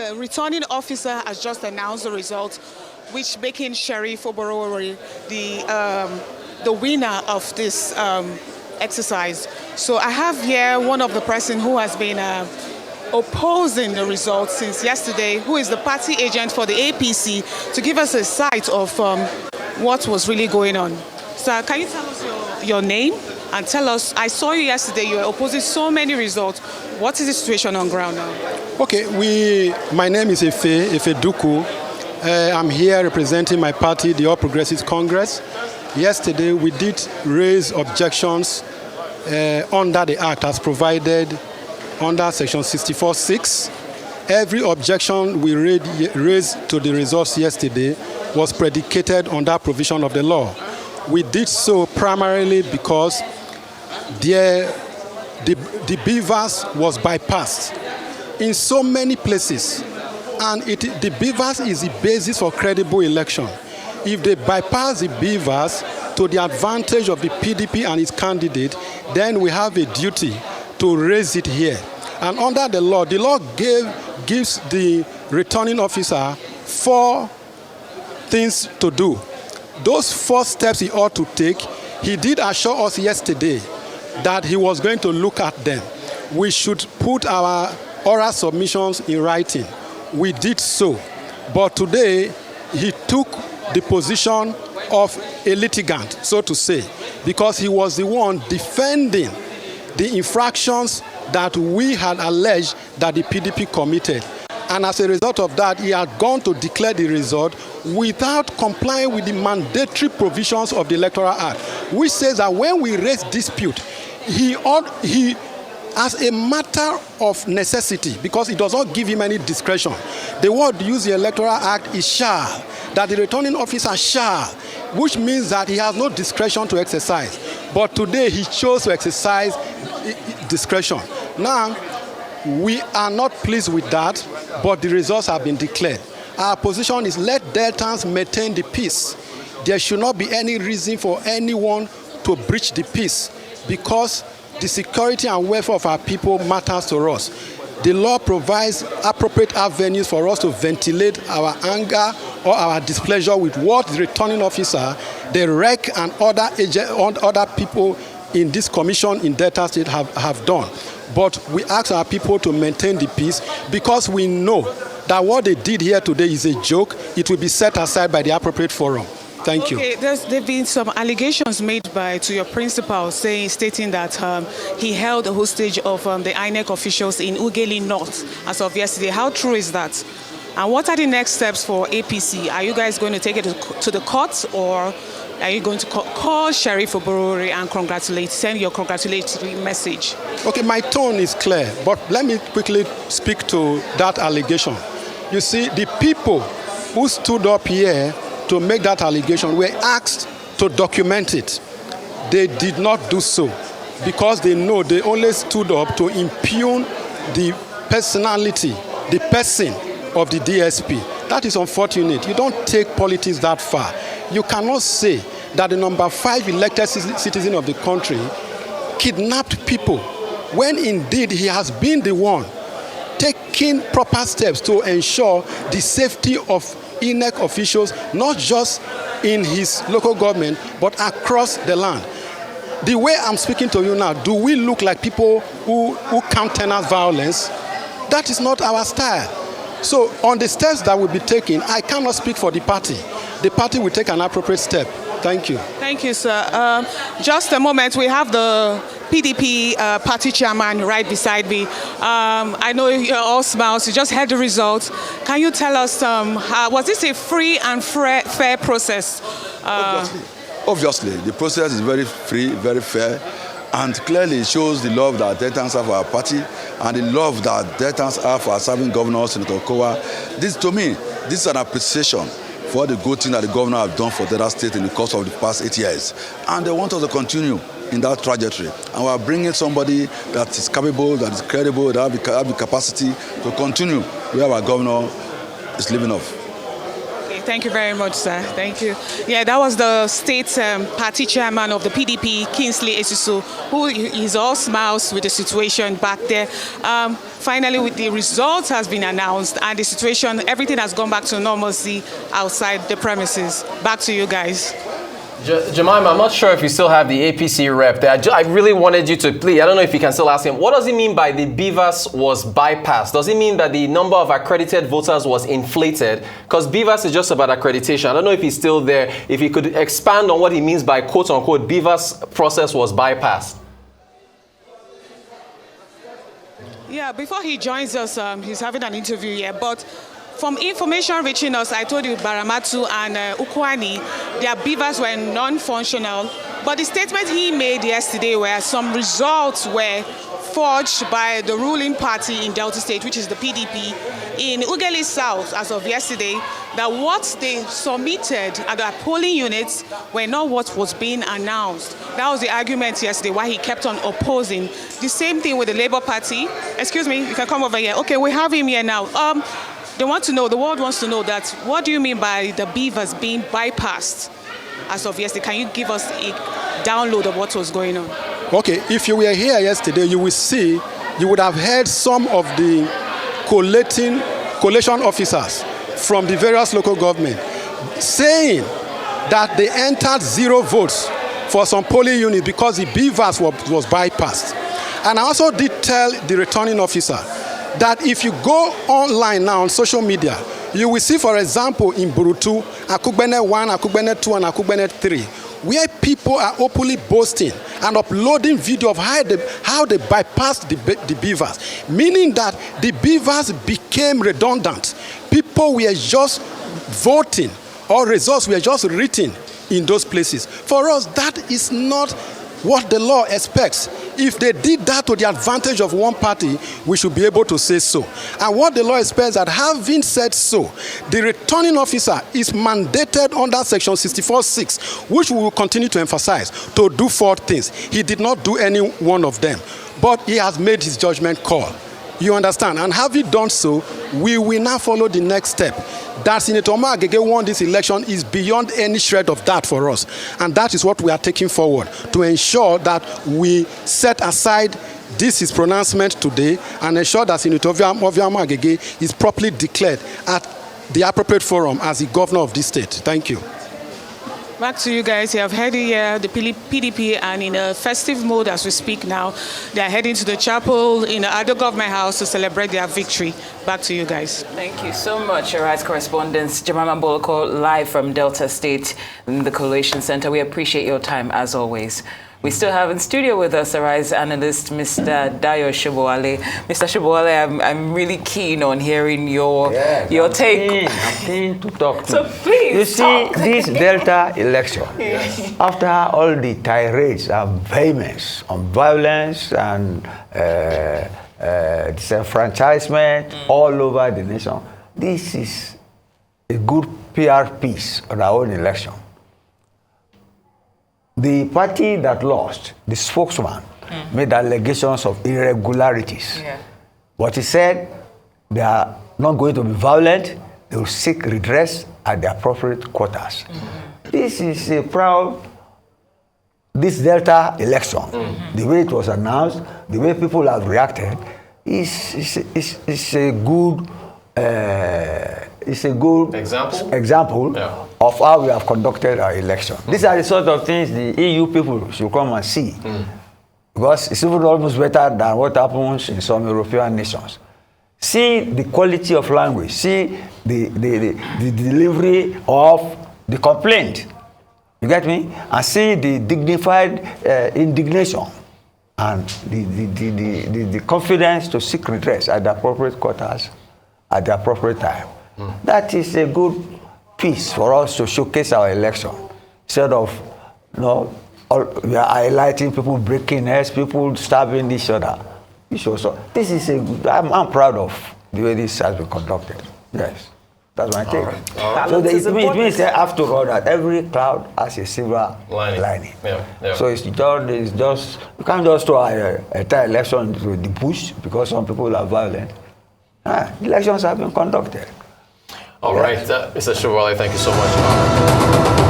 the returning officer has just announced the result, which making Sheriff Oborevwori the winner of this exercise. So I have here one of the person who has been opposing the results since yesterday, who is the party agent for the APC, to give us a sight of what was really going on. Sir, can you tell us your name and tell us, I saw you yesterday, you were opposing so many results. What is the situation on ground now? Okay, my name is Efe Duku. I'm here representing my party, the All Progressives Congress. Yesterday, we did raise objections under the Act as provided under Section 64(6). Every objection we raised to the results yesterday was predicated on that provision of the law. We did so primarily because the beavers was bypassed in so many places, and the beavers is the basis for credible election. If they bypass the beavers to the advantage of the PDP and its candidate, then we have a duty to raise it here. And under the law gives the returning officer 4 things to do. Those 4 steps he ought to take, he did assure us yesterday that he was going to look at them. We should put our oral submissions in writing. We did so. But today, he took the position of a litigant, so to say, because he was the one defending the infractions that we had alleged that the PDP committed. And as a result of that, he had gone to declare the result without complying with the mandatory provisions of the Electoral Act, which says that when we raise dispute, he as a matter of necessity, because it does not give him any discretion. The word used in the Electoral Act is shall, that the returning officer shall, which means that he has no discretion to exercise. But today he chose to exercise discretion. Now, we are not pleased with that, but the results have been declared. Our position is let Deltans maintain the peace. There should not be any reason for anyone to breach the peace, because the security and welfare of our people matters to us. The law provides appropriate avenues for us to ventilate our anger or our displeasure with what the returning officer, the REC, and other people in this commission in Delta State have done. But we ask our people to maintain the peace, because we know that what they did here today is a joke. It will be set aside by the appropriate forum. Thank you. There have been some allegations made to your principal stating that he held a hostage of the INEC officials in Ughelli North as of yesterday. How true is that? And what are the next steps for APC? Are you guys going to take it to the courts, or are you going to call Sheriff Oborevwori and send your congratulatory message? Okay, my tone is clear, but let me quickly speak to that allegation. You see, the people who stood up here to make that allegation were asked to document it. They did not do so because they know they only stood up to impugn the personality, the person of the DSP. That is unfortunate. You don't take politics that far. You cannot say that the number 5 elected citizen of the country kidnapped people when indeed he has been the one taking proper steps to ensure the safety of INEC officials, not just in his local government, but across the land. The way I'm speaking to you now, do we look like people who countenance violence? That is not our style. So on the steps that will be taken, I cannot speak for the party. The party will take an appropriate step. Thank you. Thank you, sir. Just a moment. We have the PDP party chairman right beside me. I know you're all smiles. You just heard the results. Can you tell us, was this a free and fair process? Obviously, the process is very free, very fair, and clearly it shows the love that Deltans have for our party and the love that Deltans have for our serving governor, Senator Kowa. This, to me, this is an appreciation for the good thing that the governor has done for Delta State in the course of the past 8 years. And they want us to continue in that trajectory. And we are bringing somebody that is capable, that is credible, that have the capacity to continue where our governor is living off. Okay, Thank you very much, sir. Thank you. Yeah, that was the state party chairman of the PDP, Kingsley Esusu, who is all smiles with the situation back there. Finally, with the results has been announced and the situation, everything has gone back to normalcy outside the premises. Back to you guys. Jemima, I'm not sure if you still have the APC rep there. I really wanted you to please, I don't know if you can still ask him, what does it mean by the BVAS was bypassed? Does it mean that the number of accredited voters was inflated? Because BVAS is just about accreditation. I don't know if he's still there. If he could expand on what he means by quote-unquote BVAS process was bypassed. Yeah, before he joins us, he's having an interview here, but from information reaching us, I told you Baramatu and Ukwani, their BVAS were non-functional, but the statement he made yesterday where some results were forged by the ruling party in Delta State, which is the PDP, in Ughelli South as of yesterday, that what they submitted at the polling units were not what was being announced. That was the argument yesterday, why he kept on opposing. The same thing with the Labour Party. Excuse me, you can come over here. Okay, we have him here now. They want to know, the world wants to know that, what do you mean by the BVAS being bypassed as of yesterday? Can you give us a download of what was going on? Okay, if you were here yesterday, you will see, you would have heard some of the collation officers from the various local government saying that they entered 0 votes for some polling units because the BVAS was bypassed. And I also did tell the returning officer that if you go online now on social media, you will see, for example, in Burutu, Akugbene 1, Akugbene 2, and Akugbene 3, where people are openly boasting and uploading video of how they bypassed the BVAS, meaning that the BVAS became redundant. People were just voting, or results were just written in those places. For us, that is not what the law expects. If they did that to the advantage of one party, we should be able to say so. And what the law expects, that having said so, the returning officer is mandated under section 64(6), which we will continue to emphasize, to do 4 things. He did not do any one of them, but he has made his judgment call. You understand? And having done so, we will now follow the next step. That Senator Omar Agege won this election is beyond any shred of that for us. And that is what we are taking forward, to ensure that we set aside his pronouncement today and ensure that Senator Omar Agege is properly declared at the appropriate forum as the governor of this state. Thank you. Back to you guys. You have heard here the PDP, and in a festive mode as we speak now, they are heading to the chapel in the other government house to celebrate their victory. Back to you guys. Thank you so much, your rights correspondent Jemima Boloko, live from Delta State in the Collation Center. We appreciate your time as always. We still have in studio with us Arise analyst Mr. Dayo Shobowale. Mr. Shobowale, I'm really keen on hearing your take. I'm keen to talk to so please you. See, this Delta election, after all the tirades and vehemence on violence and disenfranchisement all over the nation, this is a good PR piece on our own election. The party that lost, the spokesman, made allegations of irregularities. Yeah. But he said they are not going to be violent, they will seek redress at the appropriate quarters. This is a proud, this Delta election, the way it was announced, the way people have reacted, is a good example of how we have conducted our election. These are the sort of things the EU people should come and see. Because it's even almost better than what happens in some European nations. See the quality of language, see the delivery of the complaint. You get me? And see the dignified indignation and the confidence to seek redress at the appropriate quarters at the appropriate time. That is a good piece for us to showcase our election. Instead of, we are highlighting people breaking heads, people stabbing each other. So this is I'm proud of the way this has been conducted. Yes, that's my take. All right. So it means that after all that every cloud has a silver lining. Yeah. So it's just you can't just throw an entire election into the bush because some people are violent. Elections have been conducted. All right, Mr. Shobowale, thank you so much.